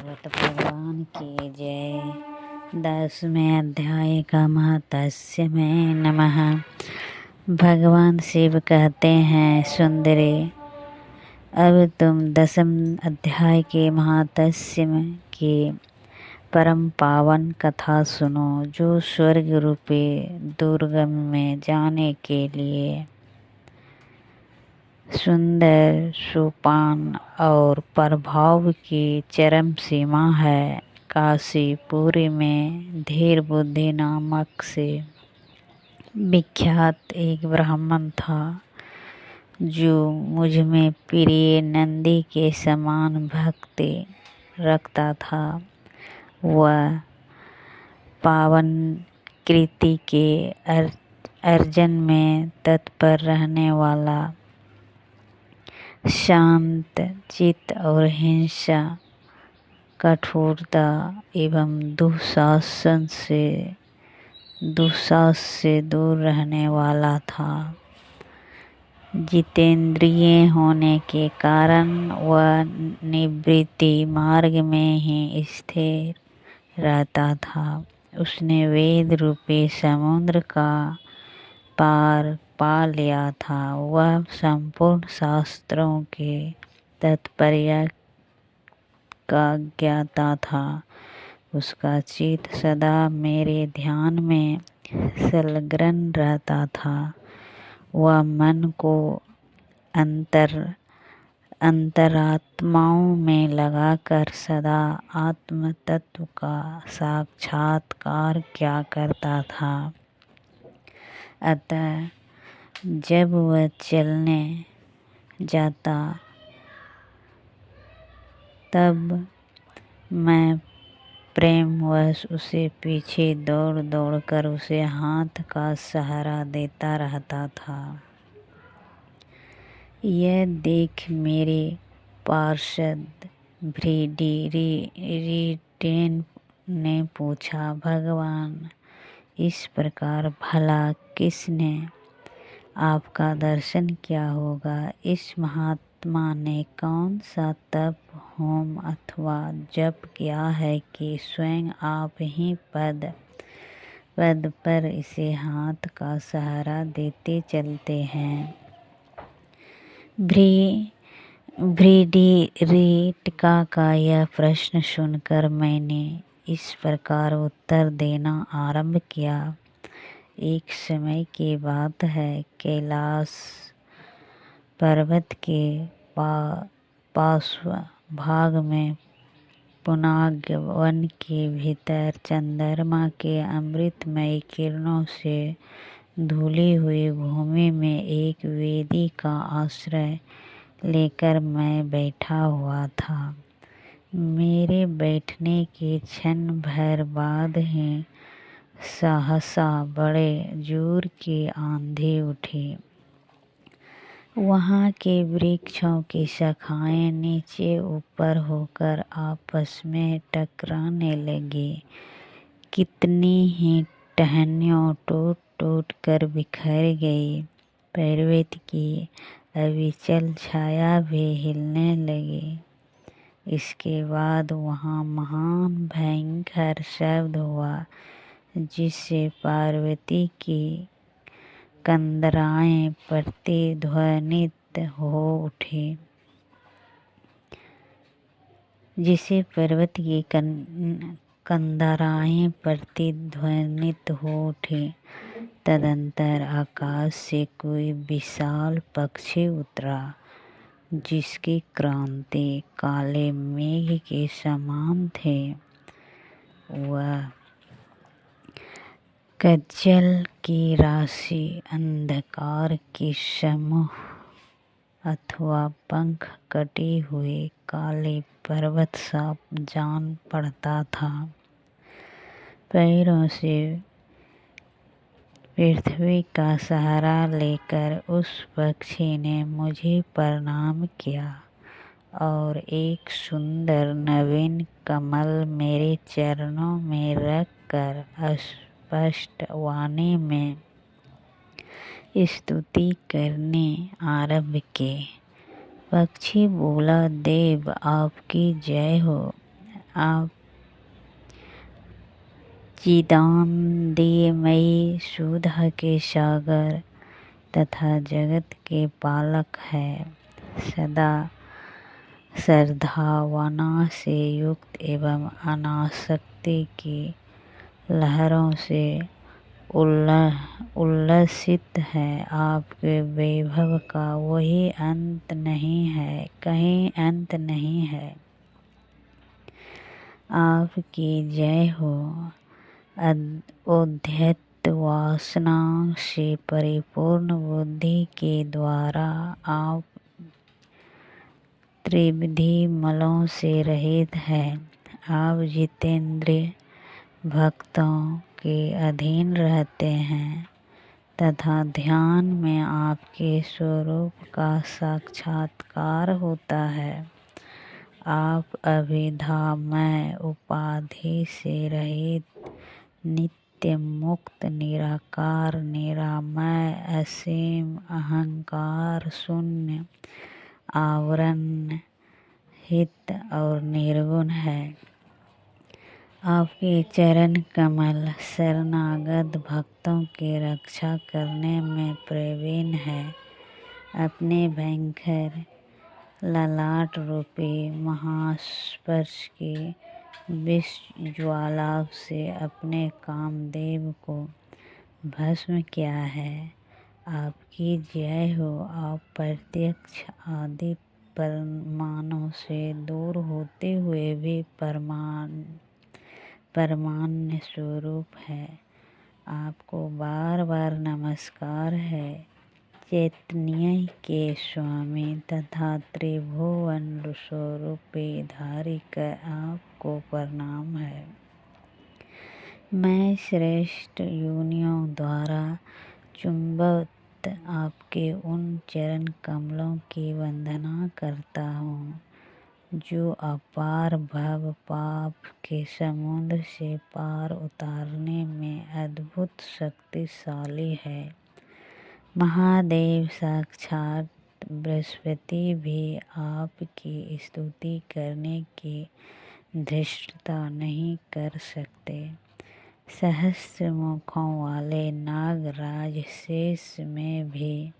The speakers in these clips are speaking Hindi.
भागवत भगवान की जय। 10वें अध्याय का महत्स्य में नमः। भगवान शिव कहते हैं, सुंदरी, अब तुम 10वें अध्याय के महत्स्य में की परम पावन कथा सुनो, जो स्वर्ग रूपी दुर्गम में जाने के लिए सुंदर सोपान और प्रभाव की चरम सीमा है। काशीपुरी में धीर बुद्धि नामक से विख्यात एक ब्राह्मण था, जो मुझ में प्रिय नंदी के समान भक्ति रखता था। वह पावन कृति के अर्जन में तत्पर रहने वाला, शांत चित्त और हिंसा, कठोरता एवं दुशासन से दूर रहने वाला था। जितेंद्रिय होने के कारण वह निवृत्ति मार्ग में ही स्थिर रहता था। उसने वेद रूपी समुद्र का पार पा लिया था। वह संपूर्ण शास्त्रों के तात्पर्य का ज्ञाता था। उसका चित्त सदा मेरे ध्यान में संलग्न रहता था। वह मन को अंतरात्माओं में लगाकर सदा आत्म तत्व का साक्षात्कार किया करता था। अतः जब वह चलने जाता, तब मैं प्रेमवश उसे पीछे दौड़ दौड़ कर उसे हाथ का सहारा देता रहता था। यह देख मेरे पार्षद भृडिटेन ने पूछा, भगवान, इस प्रकार भला किसने आपका दर्शन किया होगा? इस महात्मा ने कौन सा तप, होम अथवा जप किया है कि स्वयं आप ही पद पर इसे हाथ का सहारा देते चलते हैं? भृडिरिटिका का यह प्रश्न सुनकर मैंने इस प्रकार उत्तर देना आरंभ किया। एक समय की बात है, कैलाश पर्वत के पार्श्व भाग में पुनाग वन के भीतर चंद्रमा के अमृतमय किरणों से धुली हुई भूमि में एक वेदी का आश्रय लेकर मैं बैठा हुआ था। मेरे बैठने के क्षण भर बाद ही सहसा बड़े जोर की आंधी उठी। वहाँ के वृक्षों की शाखाएं नीचे ऊपर होकर आपस में टकराने लगी। कितनी ही टहनियों टूट टूट कर बिखर गई। पर्वत की अविचल छाया भी हिलने लगी। इसके बाद वहाँ महान भयंकर शब्द हुआ, जिससे पार्वती की कंदराएं प्रतिध्वनित हो उठी। जिसे पर्वत की कंदराएं प्रतिध्वनित हो उठी। तदंतर आकाश से कोई विशाल पक्षी उतरा, जिसकी क्रांति काले मेघ के समान थे। वह कज्जल की राशि, अंधकार की समूह अथवा पंख कटे हुए काले पर्वत सा जान पड़ता था। पैरों से पृथ्वी का सहारा लेकर उस पक्षी ने मुझे प्रणाम किया और एक सुंदर नवीन कमल मेरे चरणों में रख कर स्पष्ट वाणी में स्तुति करने आरंभ की। पक्षी बोला, देव आपकी जय हो। आप चिदानंदमयी सुधा के सागर तथा जगत के पालक है। सदा श्रद्धावना से युक्त एवं अनासक्ति की लहरों से उल्लसित है। आपके वैभव का वही अंत नहीं है, कहीं अंत नहीं है। आपकी जय हो। उद्धत वासना से परिपूर्ण बुद्धि के द्वारा आप त्रिविधि मलों से रहित है। आप जितेंद्रिय भक्तों के अधीन रहते हैं तथा ध्यान में आपके स्वरूप का साक्षात्कार होता है। आप अभिधामय उपाधि से रहित नित्य मुक्त निराकार निरामय असीम अहंकार शून्य आवरण हित और निर्गुण है। आपके चरण कमल शरणागत भक्तों की रक्षा करने में प्रवीण है। अपने भयंकर ललाट रूपी महास्पर्श की विष ज्वाला से अपने कामदेव को भस्म किया है। आपकी जय हो। आप प्रत्यक्ष आदि परमाणु से दूर होते हुए भी परमान्य स्वरूप है। आपको बार बार नमस्कार है। चैतन्य के स्वामी तथा त्रिभुवन स्वरूपी धारी का आपको प्रणाम है। मैं श्रेष्ठ योनियों द्वारा चुंबित आपके उन चरण कमलों की वंदना करता हूँ जो अपार भव पाप के समुद्र से पार उतारने में अद्भुत शक्तिशाली है। महादेव साक्षात बृहस्पति भी आपकी स्तुति करने की धृष्टता नहीं कर सकते। सहस्त्र मुखों वाले नागराज शेष में भी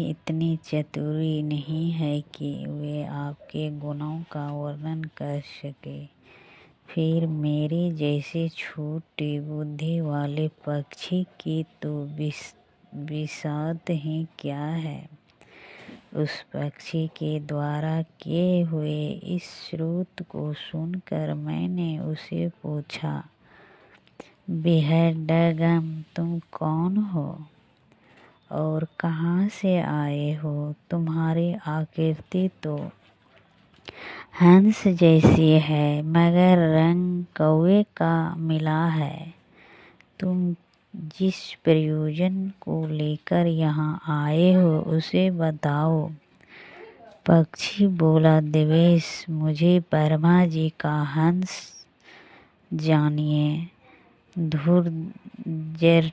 इतनी चतुरी नहीं है कि वे आपके गुणों का वर्णन कर सके। फिर मेरी जैसी छोटी बुद्धि वाले पक्षी की तो विषाद ही क्या है। उस पक्षी के द्वारा किए हुए इस श्रुत को सुनकर मैंने उसे पूछा, विहंगम तुम कौन हो और कहाँ से आए हो। तुम्हारी आकृति तो हंस जैसी है मगर रंग कौवे का मिला है। तुम जिस प्रयोजन को लेकर यहाँ आए हो उसे बताओ। पक्षी बोला, देवेश मुझे ब्रह्मा जी का हंस जानिए। धूर्जटे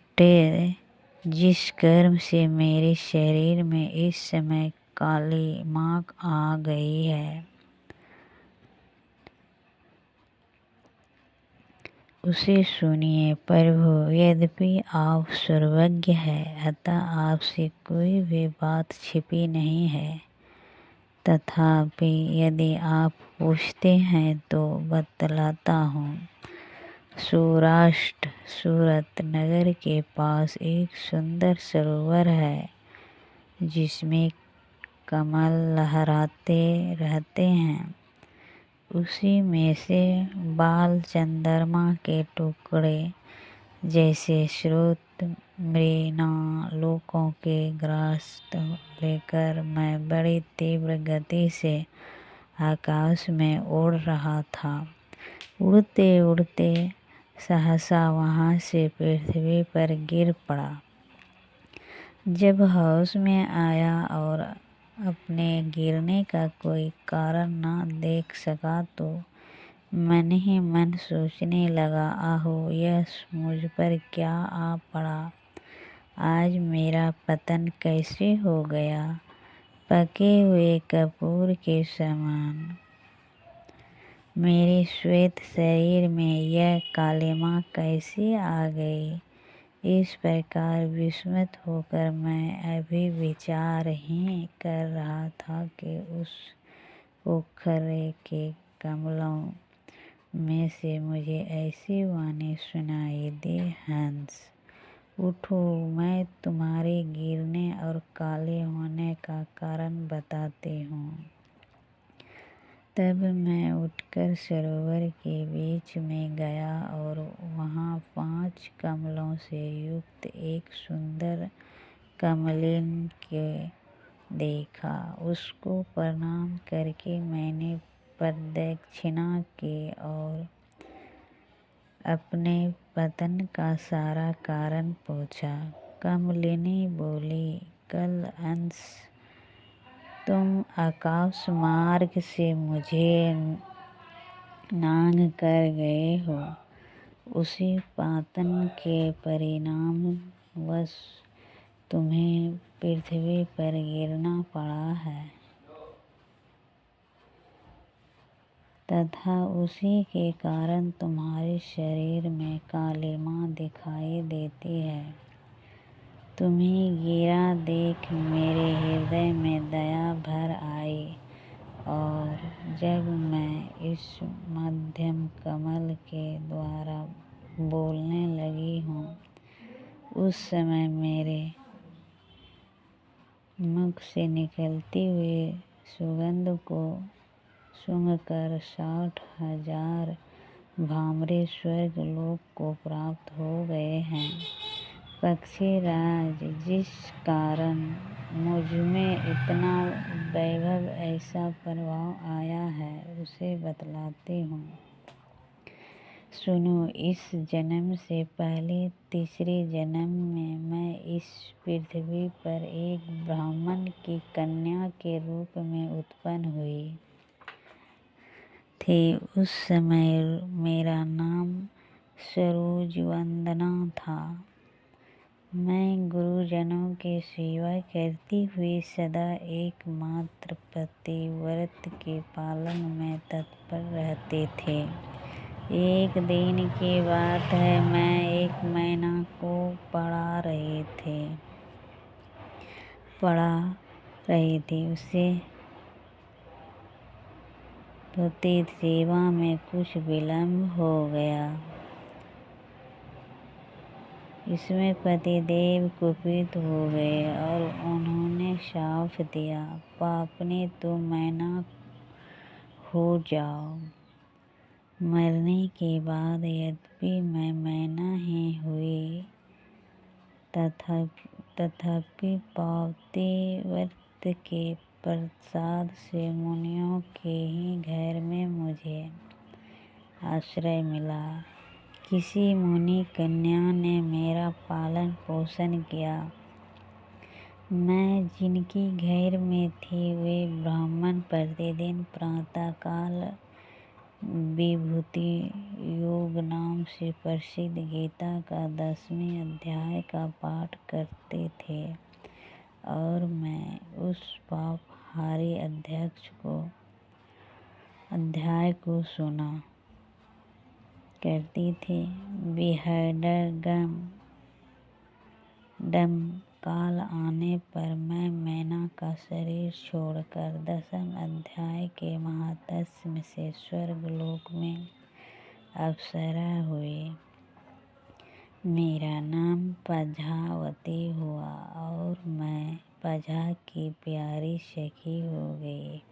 जिस कर्म से मेरे शरीर में इस समय काली माख आ गई है उसे सुनिए। प्रभु यद्यपि आप सर्वज्ञ है अतः आपसे कोई भी बात छिपी नहीं है। तथापि यदि आप पूछते हैं तो बतलाता हूँ। सौराष्ट्र सूरत नगर के पास एक सुंदर सरोवर है जिसमें कमल लहराते रहते हैं। उसी में से बाल चंद्रमा के टुकड़े जैसे स्रोत मृणालोकों के ग्रास लेकर मैं बड़ी तीव्र गति से आकाश में उड़ रहा था। उड़ते उड़ते सहसा वहाँ से पृथ्वी पर गिर पड़ा। जब होश में आया और अपने गिरने का कोई कारण न देख सका तो मन ही मन सोचने लगा, आहो यह मुझ पर क्या आ पड़ा। आज मेरा पतन कैसे हो गया। पके हुए कपूर के समान मेरे श्वेत शरीर में यह कालिमा कैसे आ गई। इस प्रकार विस्मित होकर मैं अभी विचार ही कर रहा था कि उस पोखरे के कमलों में से मुझे ऐसी वाणी सुनाई दी, हंस उठो, मैं तुम्हारे गिरने और काले होने का कारण बताती हूँ। तब मैं उठकर सरोवर के बीच में गया और वहाँ 5 कमलों से युक्त एक सुंदर कमलिन के देखा। उसको प्रणाम करके मैंने प्रदक्षिणा की और अपने पतन का सारा कारण पूछा। कमलिनी बोली, कल अंश तुम आकाश मार्ग से मुझे नांग कर गए हो, उसी पतन के परिणामवश तुम्हें पृथ्वी पर गिरना पड़ा है तथा उसी के कारण तुम्हारे शरीर में कालिमा दिखाई देती है। तुम्हें गिरा देख मेरे हृदय में दया भर आई और जब मैं इस मध्यम कमल के द्वारा बोलने लगी हूँ, उस समय मेरे मुख से निकलती हुई सुगंध को सूंघकर 60,000 भामरे स्वर्ग लोक को प्राप्त हो गए हैं। पक्षीराज, जिस कारण मुझमें इतना वैभव, ऐसा प्रभाव आया है, उसे बतलाती हूँ। सुनो, इस जन्म से पहले तीसरे जन्म में मैं इस पृथ्वी पर एक ब्राह्मण की कन्या के रूप में उत्पन्न हुई थी। उस समय मेरा नाम सरोजवंदना था। मैं गुरुजनों की सेवा करती हुई सदा एकमात्र पतिव्रत के पालन में तत्पर रहती थी। एक दिन की बात है, मैं एक मैना को पढ़ा रही थी। उसे पति सेवा में कुछ विलम्ब हो गया। इसमें पतिदेव कुपित हो गए और उन्होंने शाप दिया, पापनी तुम मैना हो जाओ। मरने के बाद यद्यपि मैं मैना ही हुई, तथापि पतिव्रत के प्रसाद से मुनियों के ही घर में मुझे आश्रय मिला। किसी मुनि कन्या ने मेरा पालन पोषण किया। मैं जिनकी घर में थी, वे ब्राह्मण प्रतिदिन प्रातःकाल विभूति योग नाम से प्रसिद्ध गीता का 10वें अध्याय का पाठ करते थे और मैं उस पापहारी अध्याय को सुना करती थी। विहंगम काल आने पर मैं मैना का शरीर छोड़कर 10वें अध्याय के महात्म्य से स्वर्गलोक में अप्सरा हुई। मेरा नाम प्रजावती हुआ और मैं प्रजा की प्यारी सखी हो गई।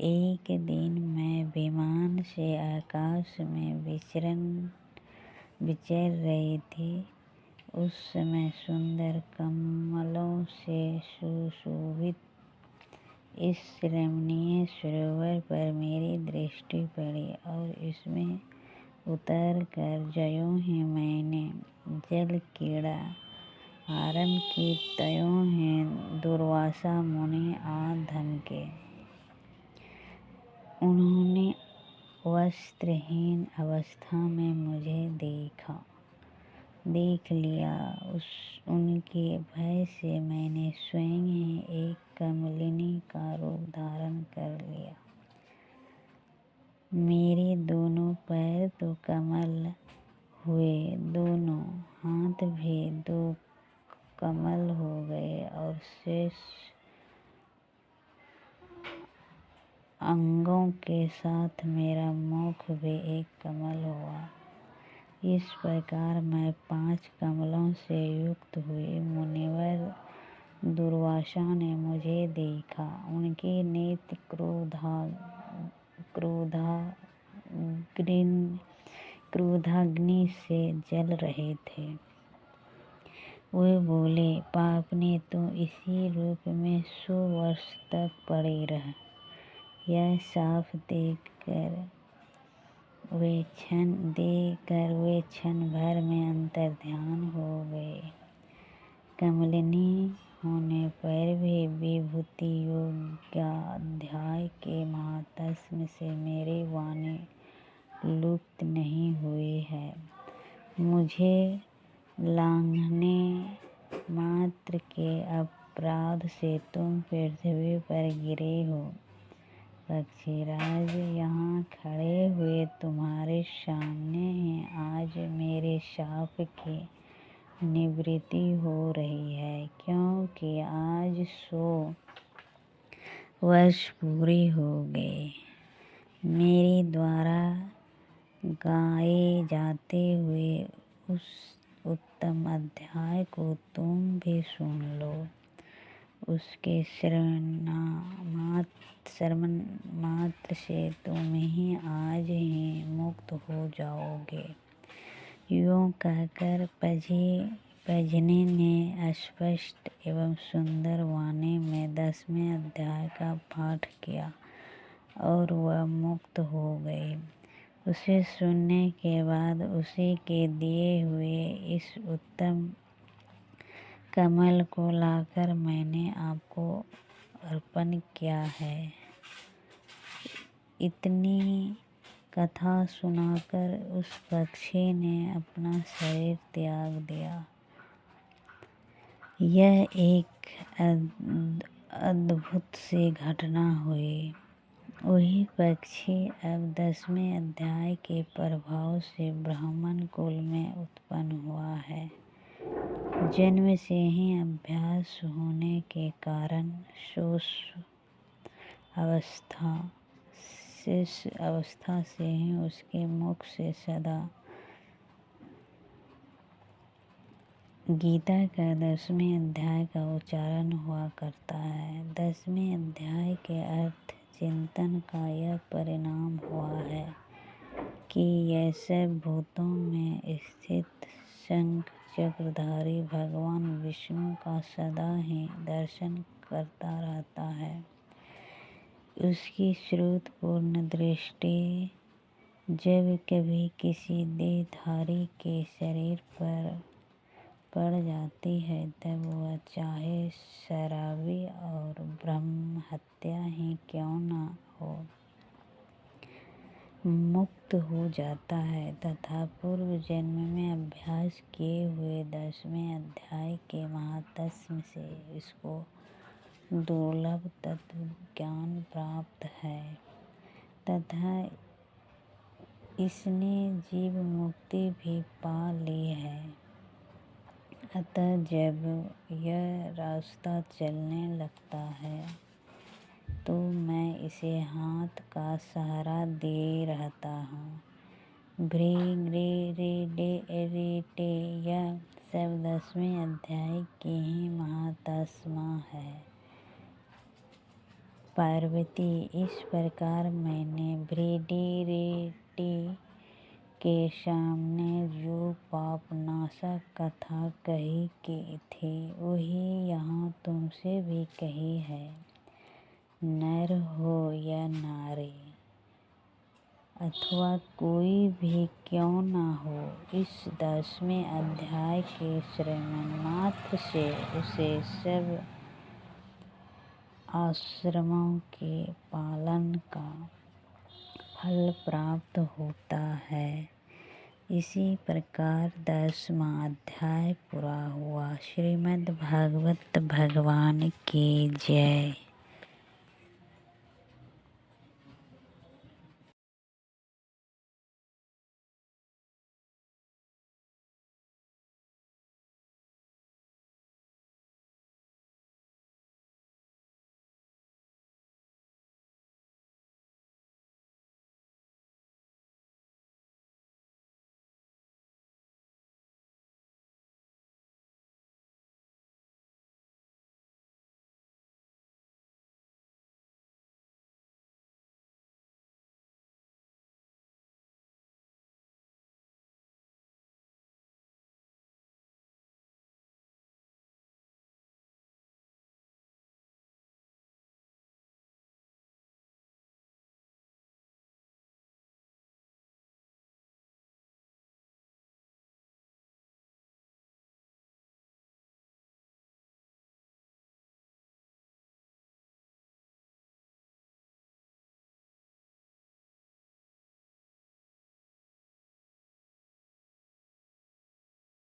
एक दिन मैं विमान से आकाश में विचर रही थी। उस समय सुंदर कमलों से सुशोभित इस रमणीय सरोवर पर मेरी दृष्टि पड़ी और इसमें उतर कर ज्यों ही मैंने जल क्रीड़ा आरंभ की, त्यों ही दुर्वासा मुनि आ धमके। उन्होंने वस्त्रहीन अवस्था में मुझे देख लिया। उनके भय से मैंने स्वयं ही एक कमलिनी का रूप धारण कर लिया। मेरे दोनों पैर तो कमल हुए, दोनों हाथ भी दो कमल हो गए और शेष अंगों के साथ मेरा मुख भी एक कमल हुआ। इस प्रकार मैं 5 कमलों से युक्त हुई। मुनिवर दुर्वासा ने मुझे देखा। उनके नेत्र क्रोधाग्नि से जल रहे थे। वे बोले, पापनी, तू इसी रूप में 100 वर्ष तक पड़ी रह। यह साफ देखकर वे क्षण भर में अंतर्ध्यान हो गए। कमलिनी होने पर भी विभूति योगाध्याय के महात्म्य से मेरी वाणी लुप्त नहीं हुई है। मुझे लांघने मात्र के अपराध से तुम पृथ्वी पर गिरे हो। पक्षीराज, यहाँ खड़े हुए तुम्हारे सामने ही आज मेरे शाप की निवृत्ति हो रही है, क्योंकि आज 100 वर्ष पूरे हो गए। मेरे द्वारा गाए जाते हुए उस उत्तम अध्याय को तुम भी सुन लो। उसके श्रवण मात्र से तुम ही आज ही मुक्त हो जाओगे। यूँ कहकर पजनी ने स्पष्ट एवं सुंदर वाणी में 10वें अध्याय का पाठ किया और वह मुक्त हो गई। उसे सुनने के बाद उसी के दिए हुए इस उत्तम कमल को लाकर मैंने आपको अर्पण किया है। इतनी कथा सुनाकर उस पक्षी ने अपना शरीर त्याग दिया। यह एक अद्भुत सी घटना हुई। वही पक्षी अब 10वें अध्याय के प्रभाव से ब्राह्मण कुल में उत्पन्न हुआ है। जन्म से ही अभ्यास होने के कारण शेष अवस्था से ही उसके मुख से सदा गीता का 10वें अध्याय का उच्चारण हुआ करता है। 10वें अध्याय के अर्थ चिंतन का यह परिणाम हुआ है कि यह सब भूतों में स्थित शंख चक्रधारी भगवान विष्णु का सदा ही दर्शन करता रहता है। उसकी श्रुतपूर्ण दृष्टि जब कभी किसी देहधारी के शरीर पर पड़ जाती है, तब वह चाहे शराबी और ब्रह्म हत्या ही क्यों न हो, मुक्त हो जाता है तथा पूर्व जन्म में अभ्यास किए हुए 10वें अध्याय के महात्म्य से इसको दुर्लभ तत्व ज्ञान प्राप्त है तथा इसने जीव मुक्ति भी पा ली है। अतः जब यह रास्ता चलने लगता है तो मैं इसे हाथ का सहारा दे रहता हूँ। भृगुरिटे यह सब 10वें अध्याय की ही महात्मा है। पार्वती, इस प्रकार मैंने भृगुरिटे के सामने जो पापनाशक कथा कही की थी, वही यहाँ तुमसे भी कही है। नर हो या नारी अथवा कोई भी क्यों न हो, इस 10वें अध्याय के श्रवण मात्र से उसे सब आश्रमों के पालन का फल प्राप्त होता है इसी प्रकार 10वां अध्याय पूरा हुआ। श्रीमद् भागवत भगवान की जय।